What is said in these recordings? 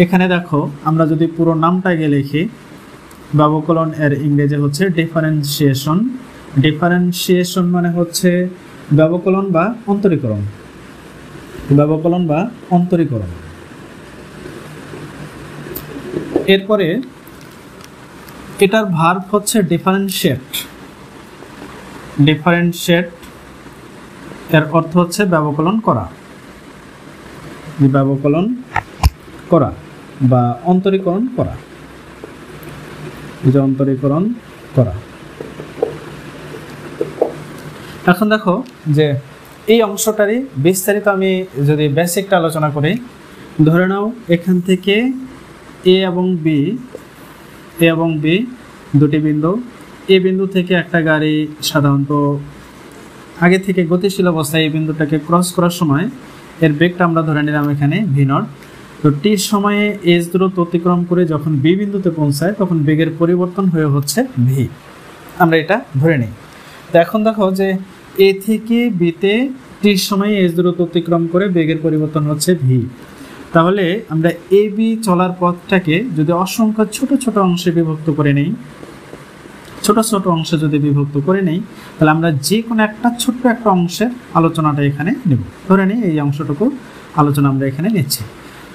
এখানে দেখো আমরা যদি পুরো নামটাকে লিখি, ব্যবকলন এর ইংরেজি হচ্ছে ডিফারেন্সিয়েশন। ডিফারেন্সিয়েশন মানে হচ্ছে ব্যবকলন বা অন্তরীকরণ, ব্যবকলন বা অন্তরীকরণ। এরপরে এটার ভার্ব হচ্ছে ডিফারেন্সিয়েট। ডিফারেন্সিয়েট এর অর্থ হচ্ছে ব্যবকলন করা, ব্যবকলন করা বা অন্তরীকরণ করা, যে অন্তরীকরণ করা। এখন দেখো যে এই অংশটারই বিস্তারিত আমি যদি বেসিকটা আলোচনা করি, ধরে নাও এখান থেকে এ এবং বি দুটি বিন্দু, এ বিন্দু থেকে একটা গাড়ি সাধারণত আগে থেকে গতিশীল অবস্থায় এই বিন্দুটাকে ক্রস করার সময় এর বেগটা আমরা ধরে নিলাম এখানে ভি নট। তো টি সময়ে এস দূরত্ব অতিক্রম করে যখন বি বিন্দুতে পৌঁছায় তখন বেগের পরিবর্তন হয়ে হচ্ছে ভি, আমরা এটা ধরে নিই। তো এখন দেখো যে এ থেকে বিতে টি সময়ে এস দূরত্ব অতিক্রম করে বেগের পরিবর্তন হচ্ছে ভি। তাহলে আমরা এ বি চলার পথটাকে যদি অসংখ্য ছোট ছোট অংশে বিভক্ত করে নিই, ছোট ছোট অংশে যদি বিভক্ত করে নেই, তাহলে আমরা যে কোনো একটা ছোট্ট একটা অংশের আলোচনাটা এখানে নেব। ধরে নিই এই অংশটুকু আলোচনা আমরা এখানে নিচ্ছি,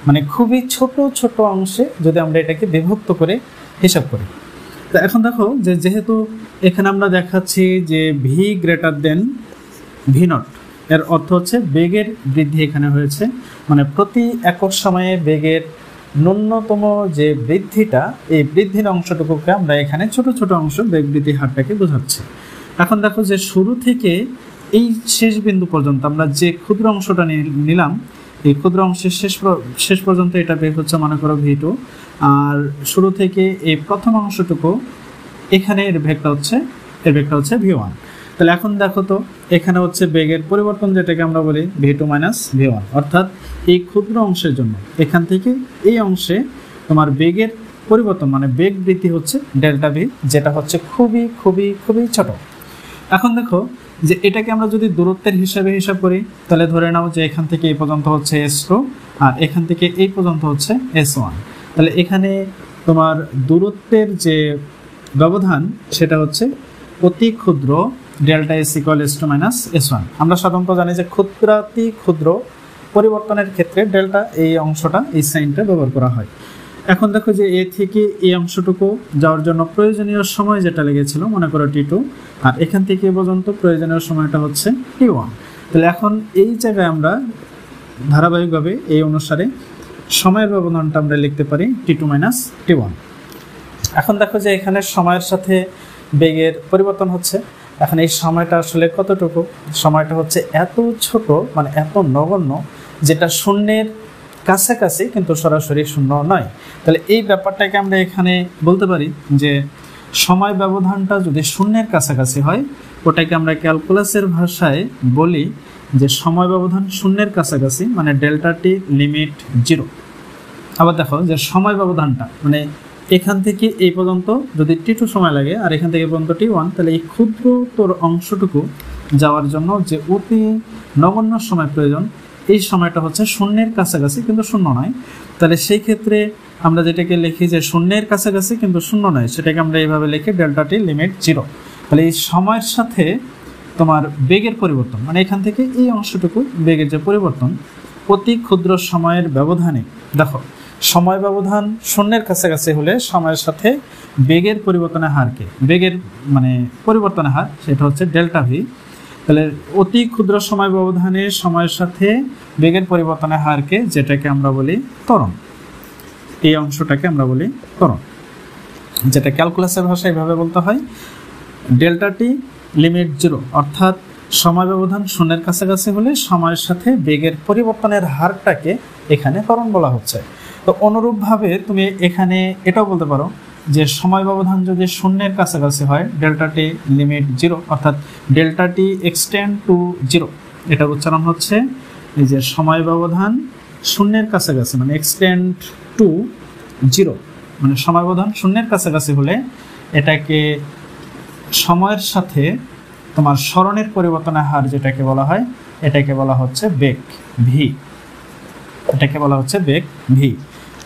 মানে খুবই ছোট ছোট অংশে যদি আমরা এটাকে বিভক্ত করে হিসাব করি। তো এখন দেখো যে যেহেতু এখানে আমরা দেখাচ্ছি যে V greater than V naught, এর অর্থ হচ্ছে বেগের বৃদ্ধি এখানে হয়েছে, মানে প্রতি একক সময়ে বেগের ন্যূনতম যে বৃদ্ধিটা, এই বৃদ্ধির অংশটুকুকে আমরা এখানে ছোট ছোট অংশ বেগ বৃদ্ধির হারটাকে বোঝাচ্ছি। এখন দেখো যে শুরু থেকে এই শেষ বিন্দু পর্যন্ত আমরা যে ক্ষুদ্র অংশটা নিলাম, এই ক্ষুদ্র অংশের শেষ পর্যন্ত এটা বেগ হচ্ছে মনে করো ভি টু, আর শুরু থেকে এই প্রথম অংশটুকু এখানে এর বেগটা হচ্ছে ভি ওয়ান। তাহলে এখন দেখো তো এখানে হচ্ছে বেগের পরিবর্তন যেটাকে আমরা বলি V two minus V one, অর্থাৎ এই ক্ষুদ্র অংশের জন্য এখান থেকে এই অংশে তোমার বেগের পরিবর্তন মানে বেগ বৃদ্ধি হচ্ছে ডেল্টা ভি, যেটা হচ্ছে খুবই খুবই খুবই ছোট। এখন দেখো যে এটাকে আমরা যদি দূরত্বের হিসাবে হিসাব করি, তাহলে ধরে নাও যে এখান থেকে এই পর্যন্ত হচ্ছে এস টু আর এখান থেকে এই পর্যন্ত হচ্ছে এস ওয়ান। তাহলে এখানে তোমার দূরত্বের যে ব্যবধান সেটা হচ্ছে অতি ক্ষুদ্র delta S equal S two minus S one. আমরা সাধারণত জানি যে ক্ষুদ্রাতি ক্ষুদ্র পরিবর্তনের ক্ষেত্রে ডেল্টা এই অংশটা এই সাইনটা ব্যবহার করা হয়। এখন দেখো যে এ থেকে এই অংশটুকু যাওয়ার জন্য প্রয়োজনীয় সময় যেটা লেগেছিল মনে করো টি টু, আর এখান থেকে এ পর্যন্ত প্রয়োজনীয় সময়টা হচ্ছে টি ওয়ান। তাহলে এখন এই জায়গায় আমরা ধারাবাহিকভাবে এই অনুসারে সময়ের ব্যবধানটা আমরা লিখতে পারি টি টু মাইনাস টি ওয়ান। এখন দেখো যে এখানে সময়ের সাথে বেগের পরিবর্তন হচ্ছে। এখন এই সময়টা আসলে কতটুকু? সময়টা হচ্ছে এত ছোট, মানে এত নগণ্য, যেটা শূন্যের কাছাকাছি কিন্তু সরাসরি শূন্য নয়। তাহলে এই ব্যাপারটাকে আমরা এখানে বলতে পারি যে সময় ব্যবধানটা যদি শূন্যের কাছাকাছি হয়, ওটাকে আমরা ক্যালকুলাসের ভাষায় বলি যে সময় ব্যবধান শূন্যের কাছাকাছি, মানে ডেল্টা টি লিমিট জিরো। আবার দেখো যে সময় ব্যবধানটা মানে এখান থেকে এই পর্যন্ত যদি টি টু সময় লাগে আর এখান থেকে পর্যন্ত টি ওয়ান, তাহলে এই ক্ষুদ্রতর অংশটুকু যাওয়ার জন্য যে অতি নগণ্য সময় প্রয়োজন, এই সময়টা হচ্ছে শূন্যের কাছাকাছি কিন্তু শূন্য নয়। তাহলে সেই ক্ষেত্রে আমরা যেটাকে লিখি যে শূন্যের কাছাকাছি কিন্তু শূন্য নয়, সেটাকে আমরা এইভাবে লিখি ডেল্টা টি লিমিট জিরো। তাহলে এই সময়ের সাথে তোমার বেগের পরিবর্তন, মানে এখান থেকে এই অংশটুকু বেগের যে পরিবর্তন অতি ক্ষুদ্র সময়ের ব্যবধানে, দেখো সময় ব্যবধান শূন্যের কাছাকাছি হলে সময়ের সাথে বেগের পরিবর্তনের হারকে, বেগের মানে পরিবর্তনের হার সেটা হচ্ছে ডেল্টা ভি। তাহলে অতি ক্ষুদ্র সময় ব্যবধানে সময়ের সাথে বেগের পরিবর্তনের হারকে, যেটাকে আমরা বলি ত্বরণ, এই অংশটাকে আমরা বলি ত্বরণ, যেটা ক্যালকুলাসের ভাষায় এইভাবে বলতে হয় ডেল্টা টি লিমিট জিরো, অর্থাৎ সময় ব্যবধান শূন্যের কাছাকাছি হলে সময়ের সাথে বেগের পরিবর্তনের হারটাকে এখানে ত্বরণ বলা হচ্ছে। তো অনুরূপভাবে তুমি এখানে এটাও বলতে পারো যে সময় ব্যবধান যদি শূন্যের কাছাকাছি হয় ডেল্টা টি লিমিট জিরো, অর্থাৎ ডেল্টা টি এক্সটেন্ড টু জিরো, এটার উচ্চারণ হচ্ছে এই যে সময় ব্যবধান শূন্যের কাছাকাছি মানে এক্সটেন্ড টু জিরো, মানে সময় ব্যবধান শূন্যের কাছাকাছি হলে এটাকে সময়ের সাথে তোমার সরণের পরিবর্তনের হার যেটাকে বলা হয়, এটাকে বলা হচ্ছে বেগ ভি, এটাকে বলা হচ্ছে বেগ ভি।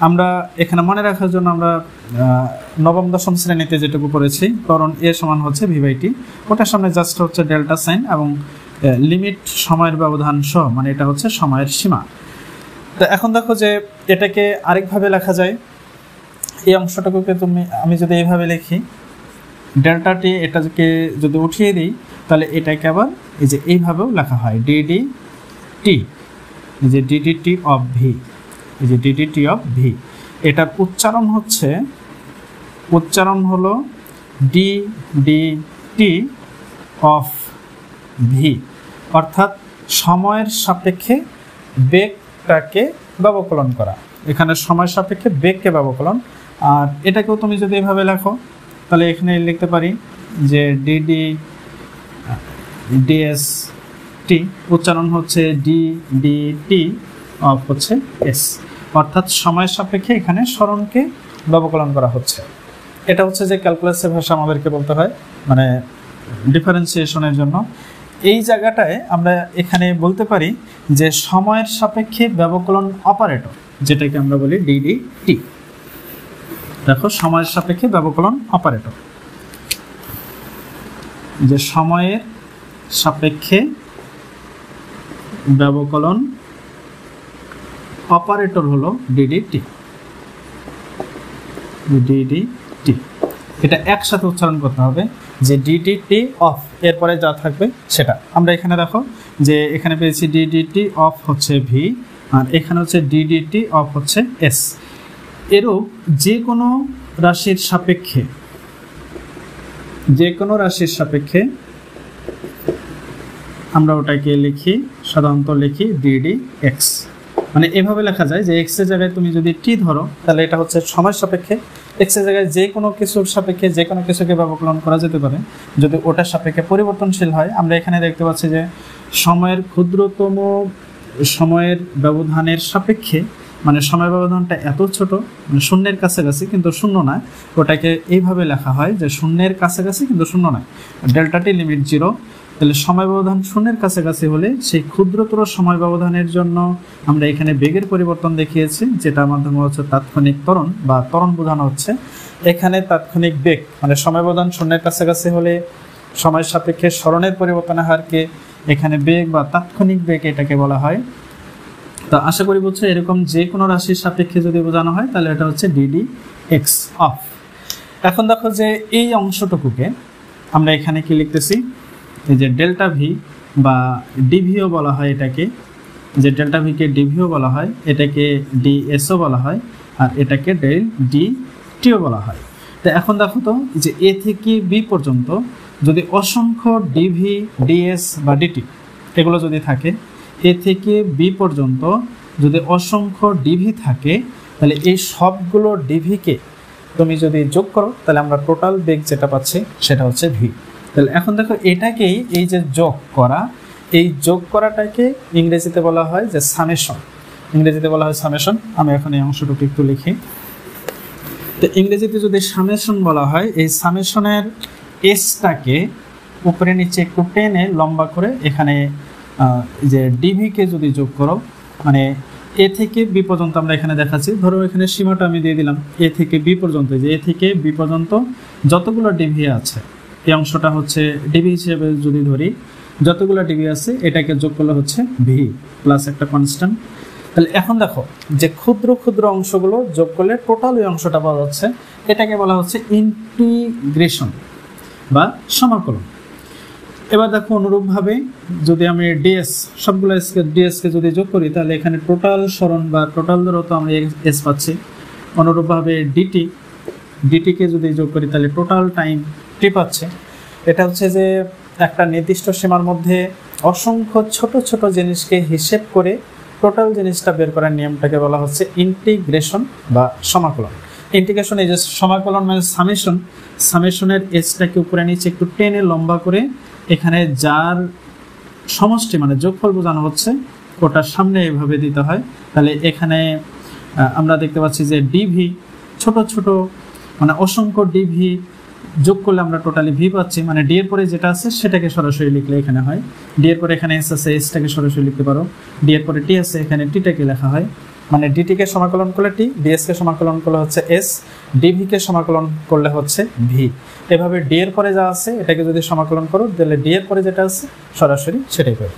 আমরা এখানে মনে রাখার জন্য আমরা নবম দশম শ্রেণীতে যেটুকু পড়েছি ত্বরণ এ সমান হচ্ছে v/t, ওটার সামনে জাস্ট হচ্ছে ডেল্টা সাইন এবং লিমিট সময়ের ব্যবধান সহ, মানে এটা হচ্ছে সময়ের সীমা। তো এখন দেখো যে এটাকে আরেকভাবে লেখা যায়, এই অংশটুকুকে আমি যদি এইভাবে লিখি ডেল্টা টি, এটাকে যদি উঠিয়ে দিই তাহলে এটাকে আবার এই যে এইভাবেও লেখা হয় dt, এই যে dt অফ v, এই যে dt অফ v, এটার উচ্চারণ হলো dt অফ v, অর্থাৎ সময়ের সাপেক্ষে বেগটাকে ব্যবকলন করা, এখানে সময়ের সাপেক্ষে বেগকে ব্যবকলন। আর এটাকেও তুমি যদি এভাবে লেখো তাহলে এখানে লিখতে পারি যে dsT, উচ্চারণ হচ্ছে dt অফ হচ্ছে s, অর্থাৎ সময়ের সাপেক্ষে এখানে সরণকে ব্যবকলন করা হচ্ছে। এটা হচ্ছে যে ক্যালকুলাসের ভাষা আমাদেরকে বলতে হয়, মানে ডিফারেন্সিয়েশনের জন্য। এই জায়গাটায় আমরা এখানে বলতে পারি যে সময়ের সাপেক্ষে ব্যবকলন অপারেটর, যেটাকে আমরা বলি ddt। দেখো সময়ের সাপেক্ষে ব্যবকলন অপারেটর, যে সময়ের সাপেক্ষে ব্যবকলন অপারেটর হলো ddt। এটা একসাথে উচ্চারণ করতে হবে যে ddt অফ, এরপরে যা থাকবে সেটা। আমরা এখানে দেখো যে এখানে পেয়েছি ddt অফ হচ্ছে v, আর এখানে হচ্ছে ddt অফ হচ্ছে s। এরূপ যে কোনো রাশির সাপেক্ষে আমরা ওটাকে সাধারণত লিখি ddx, মানে এভাবে লেখা যায় যে x এর জায়গায় তুমি যদি t ধরো তাহলে এটা হচ্ছে সময়ের সাপেক্ষে, x এর জায়গায় যে কোনো কিছুর সাপেক্ষে যে কোনো কিছুকে ব্যবকলন করা যেতে পারে যদি ওটার সাপেক্ষে পরিবর্তনশীল হয়। আমরা এখানে দেখতে পাচ্ছি যে সময়ের ক্ষুদ্রতম সময়ের ব্যবধানের সাপেক্ষে, মানে সময় ব্যবধানটা এত ছোট, মানে শূন্যের কাছাকাছি কিন্তু শূন্য নয়, ওটাকে এইভাবে লেখা হয় যে শূন্যের কাছাকাছি কিন্তু শূন্য নয়, ডেল্টা টি লিমিট 0। তাহলে সময় ব্যবধান শূন্যের কাছাকাছি হলে সেই ক্ষুদ্রতর সময় ব্যবধানের জন্য আমরা এখানে বেগের পরিবর্তন দেখিয়েছি, যেটার মাধ্যমে হচ্ছে তাৎক্ষণিক ত্বরণ বা ত্বরণ বোঝানো হচ্ছে। এখানে তাৎক্ষণিক বেগ মানে সময় ব্যবধান শূন্যের কাছাকাছি হলে সময়ের সাপেক্ষে সরণের পরিবর্তনের হারকে এখানে বেগ বা তাৎক্ষণিক বেগ এটাকে বলা হয়। তো আশা করি বুঝছো, এরকম যে কোনো রাশির সাপেক্ষে যদি বোঝানো হয় তাহলে এটা হচ্ছে ddx অফ। এখন দেখো যে এই অংশটুকুকে আমরা এখানে কি লিখতেছি, এই যে ডেল্টা ভি বা ডিভিও বলা হয় এটাকে, যে ডেল্টা ভিকে ডিভিও বলা হয়, এটাকে ডিএসও বলা হয়, আর এটাকে টিও বলা হয়। তো এখন দেখো তো যে এ থেকে বি পর্যন্ত যদি অসংখ্য ডিভি, ডিএস বা ডিটি এগুলো যদি থাকে, এ থেকে বি পর্যন্ত যদি অসংখ্য ডিভি থাকে তাহলে এই সবগুলো ডিভিকে তুমি যদি যোগ করো তাহলে আমরা টোটাল বেগ যেটা পাচ্ছি সেটা হচ্ছে ভি। তাহলে এখন দেখো এটাকেই, এই যে যোগ করা, এই যোগ করাটাকে ইংরেজিতে বলা হয় যে সামেশন, ইংরেজিতে বলা হয় সামেশন। আমি এখন এই অংশটুকু একটু লিখি। তো ইংরেজিতে যদি সামেশন বলা হয়, এই সামেশনের এসটাকে উপরে নিচে একটু টেনে লম্বা করে এখানে যে ডিভিকে যদি যোগ করো, মানে এ থেকে বি পর্যন্ত আমরা এখানে দেখাচ্ছি, ধরো এখানে সীমাটা আমি দিয়ে দিলাম এ থেকে বি পর্যন্ত, যে এ থেকে বি পর্যন্ত যতগুলো ডিভি আছে এই অংশটা হচ্ছে ডিভি হিসেবে যদি ধরি, যতগুলো ডিভি আছে এটাকে যোগ করলে হচ্ছে ভি প্লাস একটা কনস্ট্যান্ট। তাহলে এখন দেখো যে ক্ষুদ্র ক্ষুদ্র অংশগুলো যোগ করলে টোটাল ওই অংশটা পাওয়া যাচ্ছে, এটাকে বলা হচ্ছে ইন্টিগ্রেশন বা সমাকলন। এবার দেখো অনুরূপভাবে যদি আমি ডিএস সবগুলো ডিএসকে যদি যোগ করি তাহলে এখানে টোটাল সরণ বা টোটাল দূরত্ব আমরা এস পাচ্ছি। অনুরূপভাবে ডিটিকে যদি যোগ করি তাহলে টোটাল টাইম টি পাচ্ছে। এটা হচ্ছে যে একটা নির্দিষ্ট সীমার মধ্যে অসংখ্য ছোট ছোট জিনিসকে হিসেব করে টোটাল জিনিসটা বের করার নিয়মটাকে বলা হচ্ছে ইন্টিগ্রেশন বা সমাকলন। ইন্টিগ্রেশন, এই যে সমাকলন মানে সামেশন, সামেশনের এসটাকে উপরে নিচে একটু টেনে লম্বা করে এখানে যার সমষ্টি মানে যোগফল বোঝানো হচ্ছে ওটার সামনে এইভাবে দিতে হয়। তাহলে এখানে আমরা দেখতে পাচ্ছি যে ডিভি ছোট ছোট মানে অসংখ্য ডিভি যোগ করলে আমরা টোটালি ভি পাচ্ছি, মানে ডি এর পরে যেটা আছে সেটাকে সরাসরি লিখলে এখানে হয়, ডি এর পরে এখানে এস আছে, এসটাকে সরাসরি লিখতে পারো, ডি এর পরে টি আছে এখানে টিটাকে লেখা হয়। মানে ডিটি কে সমাকলন করলে টি, ডিএস কে সমাকলন করলে হচ্ছে এস, ডিভি কে সমাকলন করলে হচ্ছে ভি। এভাবে ডি এর পরে যা আছে এটাকে যদি সমাকলন করো তাহলে ডি এর পরে যেটা আছে সরাসরি সেটাই পাবে।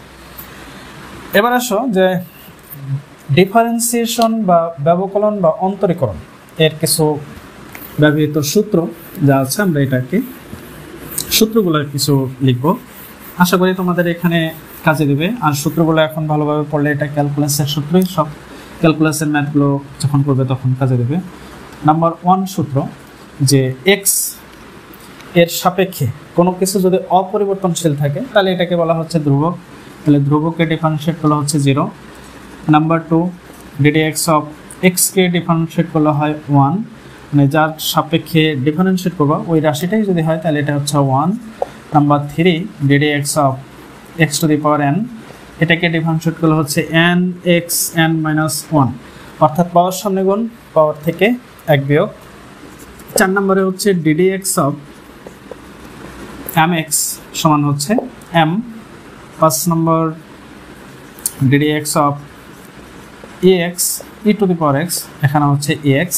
এবার আসো যে ডিফারেন্সিয়েশন বা ব্যবকলন বা অন্তরীকরণ এর কিছু ব্যবহৃত সূত্র যা আছে, আমরা এটাকে সূত্রগুলোর কিছু লিখব, আশা করি তোমাদের এখানে কাজে দেবে। আর সূত্রগুলো এখন ভালোভাবে পড়লে এটা ক্যালকুলাসের সূত্রই, সব ক্যালকুলাসের ম্যাথগুলো যখন করবে তখন কাজে দেবে। নাম্বার 1 সূত্র যে এক্স এর সাপেক্ষে কোনো কিছু যদি অপরিবর্তনশীল থাকে তাহলে এটাকে বলা হচ্ছে ধ্রুবক, তাহলে ধ্রুবককে ডিফারেন্সিয়েট করা হচ্ছে 0। Number 2 DD x of x K differentiate করলে হয় 1, মানে যার সাপেক্ষে ডিফারেন্সিয়েট করবা ওই রাশিটাই যদি হয় তাহলে এটা হচ্ছে 1। Number 3 DD x of x two the power N, এটাকে ডিফারেন্সিয়েট করলে হচ্ছে এন এক্স এন মাইনাস 1, অর্থাৎ পাওয়ার সামনে গুণ পাওয়ার থেকে 1 বিয়োগ। 4 নম্বরে হচ্ছে d d x of m x সমান হচ্ছে এম। 5 নম্বর d d x of e x e to the power x, এখানে হচ্ছে ই এক্স।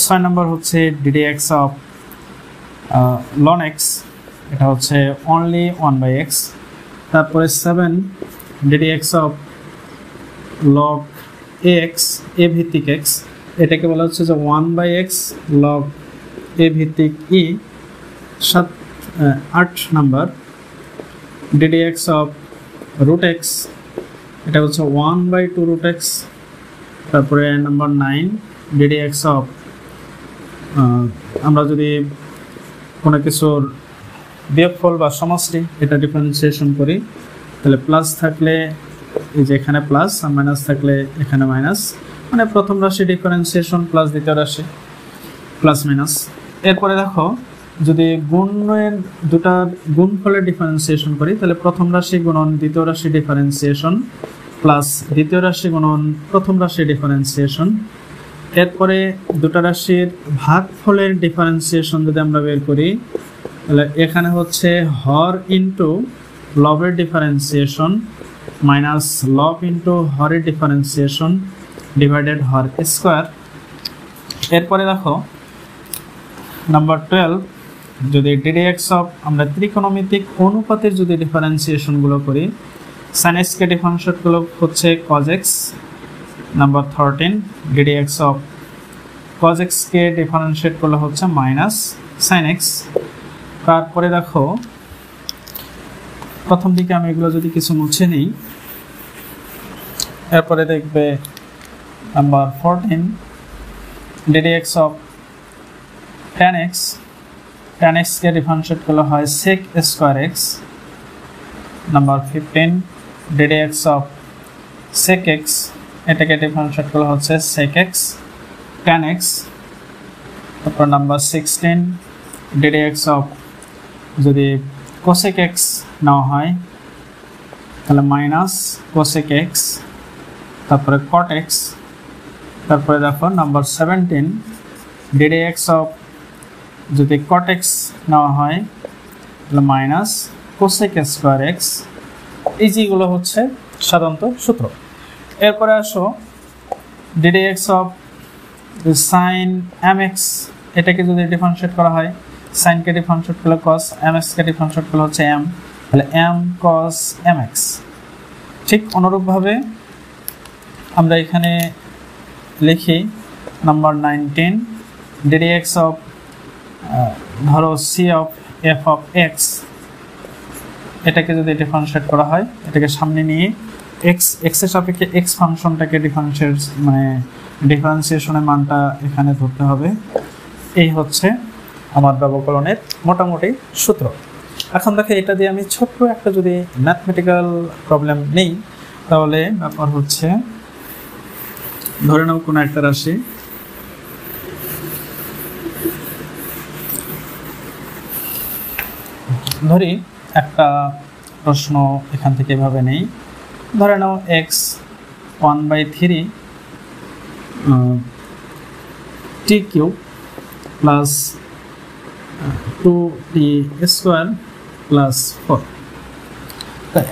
6 নম্বর হচ্ছে ডিডি এক্স অফ লন এক্স, এটা হচ্ছে অনলি 1/x। তারপরে 7 d d x of log a x a ভিত্তিক এক্স, এটাকে বলা হচ্ছে যে 1/x লগ এ ভিত্তিক e. 8 number d d x of root x, এটা হচ্ছে 1/2 রুট এক্স। তারপরে নাম্বার 9 ডিডি এক্স অফ, আমরা যদি কোনো কিছুর বিয়োগফল বা সমষ্টি এটা ডিফারেন্সিয়েশন করি তাহলে প্লাস থাকলে এই যে এখানে প্লাস আর মাইনাস থাকলে এখানে মাইনাস, মানে প্রথম রাশি ডিফারেন্সিয়েশন প্লাস দ্বিতীয় রাশি প্লাস মাইনাস। এরপরে দেখো যদি গুণের দুটার গুণফলের ডিফারেন্সিয়েশন করি তাহলে প্রথম রাশি গুণন দ্বিতীয় রাশি ডিফারেন্সিয়েশন প্লাস দ্বিতীয় রাশি গুণন প্রথম রাশি ডিফারেন্সিয়েশন। এরপরে দুটা রাশির ভাগফলের ডিফারেন্সিয়েশন যদি আমরা বের করি তাহলে এখানে হচ্ছে হর ইন্টু লবের ডিফারেন্সিয়েশন মাইনাস লব ইন্টু হরের ডিফারেন্সিয়েশন ডিভাইডেড হর স্কোয়ার। এরপরে দেখো নাম্বার 12 যদি ডিডি এক্স অফ আমরা ত্রিকোণমিতিক অনুপাতের যদি ডিফারেন্সিয়েশনগুলো করি, সাইন এক্সকে ডিফারেন্সিয়েট করলে হচ্ছে cos x. Number 13 d d x of cos এক্সকে ডিফারেন্সিয়েট করলে হচ্ছে মাইনাস সাইন এক্স। তারপরে দেখো প্রথম দিকে আমি এগুলো যদি কিছু মুছে নিই, এরপরে দেখবে number 14 DD x of tan x, tan x K differentiate করলে হয় sec square x। Number 15 DD x of sec x, এটাকে ডিফারেন্সিয়েট করলে হচ্ছে sec x tan x। তারপর নাম্বার 16 ডিডি এক্স অফ যদি cosec x নেওয়া হয় তাহলে মাইনাস cosec x, তারপরে cot x। তারপরে দেখো নাম্বার 17 ডিডি এক্স অফ যদি cot x নেওয়া হয় তাহলে মাইনাস cosec স্কয়ার x। এই যেগুলো হচ্ছে সাধারণত সূত্র। এরপরে আসো d d x of sine m x, এটাকে যদি ডিফারেন্সিয়েট করা হয় সাইনকে ডিফারেন্সিয়েট করলে কস, এম এক্সকে ডিফারেন্সিয়েট করলে হচ্ছে এম, তাহলে এম কস এম এক্স। ঠিক অনুরূপভাবে আমরা এখানে লিখি নাম্বার 19 ডিডি এক্স অফ ধরো C of F of x, এটাকে যদি ডিফারেন্সিয়েট করা হয় এটাকে সামনে নিয়ে এক্স এক্সের সাপেক্ষে এক্স ফাংশনটাকে ডিফারেন্সিয়েশনের মানটা এখানে ধরতে হবে। এই হচ্ছে আমার ব্যবকলনের মোটামুটি সূত্র। এখন দেখো এটা দিয়ে আমি ছোট্ট একটা যদি ম্যাথমেটিক্যাল প্রবলেম নেই তাহলে ব্যাপার হচ্ছে ধরে নাও কোনো একটা রাশি, ধরি একটা প্রশ্ন এখান থেকে এভাবে নেই, ধরে নাও x 1/3 t cube plus 2t square plus 4।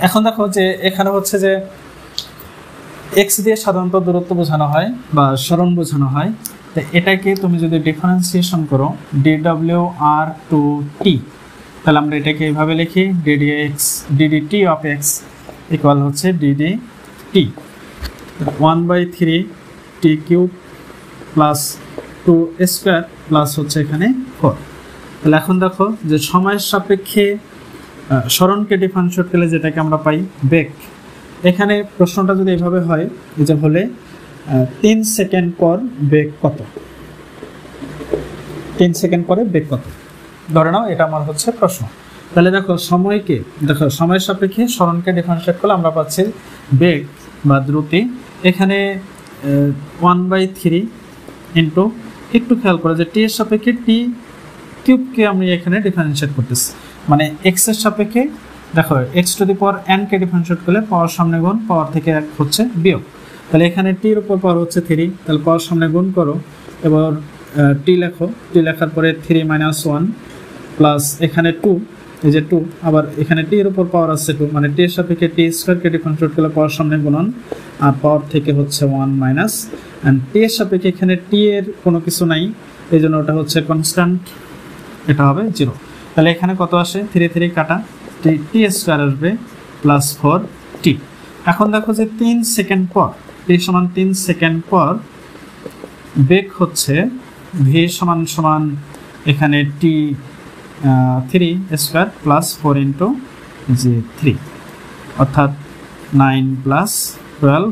এখন দেখো যে এখানে হচ্ছে যে এক্স দিয়ে সাধারণত দূরত্ব বোঝানো হয় বা সরণ বোঝানো হয়। তো এটাকে তুমি যদি ডিফারেন্সিয়েশন করো ডিডব্লিউ আর টু টি, তাহলে আমরা এটাকে এইভাবে লিখি DD T of x equal হচ্ছে ডিডি টি 1/3 t cube plus 2 square plus হচ্ছে এখানে 4। তাহলে এখন দেখো যে সময়ের সাপেক্ষে সরণকে ডিফারেন্সিয়েট করলে যেটাকে আমরা পাই বেগ, এখানে প্রশ্নটা যদি এভাবে হয় যে হলে 3 সেকেন্ড পর বেগ কত, 3 সেকেন্ড পরে বেগ কত, ধরে নাও এটা আমার হচ্ছে প্রশ্ন। তাহলে দেখো সময়ের সাপেক্ষে সরণকে ডিফারেন্সিয়েট করলে আমরা পাচ্ছি বেগ বা দ্রুতি, এখানে 1/3 ইন্টু, একটু খেয়াল করে যে টি এর সাপেক্ষে টি কিউবকে আমি এখানে ডিফারেন্সিয়েট করতেছি, মানে এক্স এর সাপেক্ষে দেখো x two the power N K differentiate করলে পাওয়ার সামনে গুণ, পাওয়ার থেকে এক হচ্ছে বিয়োগ, তাহলে এখানে টি এর উপর পাওয়ার হচ্ছে 3, তাহলে পাওয়ার সামনে গুণ করো, এবার টি লেখো, টি লেখার পরে 3 - 1 প্লাস এখানে 2, এই যে 2, আবার এখানে টি এর উপর পাওয়ার আছে 2, মানে টি এর সাপেক্ষে টি স্কয়ারকে ডিফারেন্সিয়েট করলে পাওয়ার সামনে গুণন আর পাওয়ার থেকে হচ্ছে 1 মাইনাস, এন্ড টি এর সাপেক্ষে এখানে টি এর কোনো কিছু নাই, এই জন্য ওটা হচ্ছে কনস্ট্যান্ট, এটা হবে 0। তাহলে এখানে কত আসে 3 3 কাটা, টি স্কয়ার আসবে প্লাস 4 টি। এখন দেখো যে 3 সেকেন্ড পর, টি সমান 3 সেকেন্ড পর বেগ হচ্ছে ভি সমান এখানে টি 3 স্কয়ার প্লাস 4 ইন্টু যে 3, অর্থাৎ 9 প্লাস 12,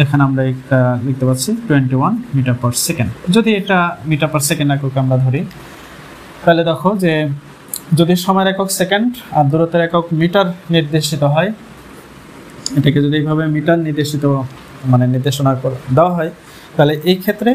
এখানে আমরা একটা লিখতে পাচ্ছি 21 মিটার পার সেকেন্ড। যদি এটা মিটার পার সেকেন্ড এককে আমরা ধরি, তাহলে দেখো যে যদি সময়ের একক সেকেন্ড আর দূরত্বের একক মিটার নির্দেশিত হয়, এটাকে যদি এইভাবে মিটার নির্দেশিত মানে নির্দেশনা দেওয়া হয়, তাহলে এই ক্ষেত্রে